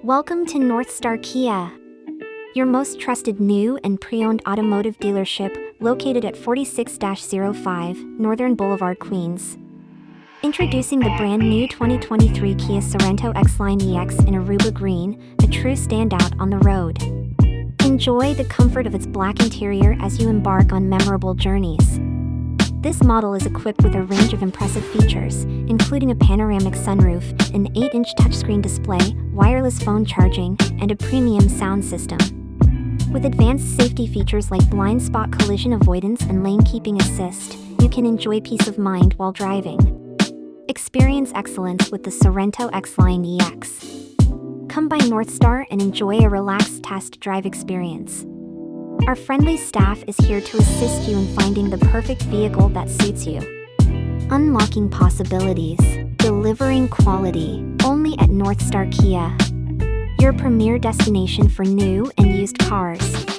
Welcome to Northstar Kia, your most trusted new and pre-owned automotive dealership located at 46-05 Northern Boulevard, Queens. Introducing the brand new 2023 Kia Sorento X-Line Ex in Aruba Green, a true standout on the road. Enjoy the comfort of its black interior as you embark on memorable journeys. This model is equipped with a range of impressive features, including a panoramic sunroof, an 8-inch touchscreen display, wireless phone charging, and a premium sound system. With advanced safety features like blind spot collision avoidance and lane keeping assist, you can enjoy peace of mind while driving. Experience excellence with the Sorento X-Line Ex. Come by Northstar and enjoy a relaxed test drive experience. Our friendly staff is here to assist you in finding the perfect vehicle that suits you. Unlocking possibilities, delivering quality, only at Northstar Kia, your premier destination for new and used cars.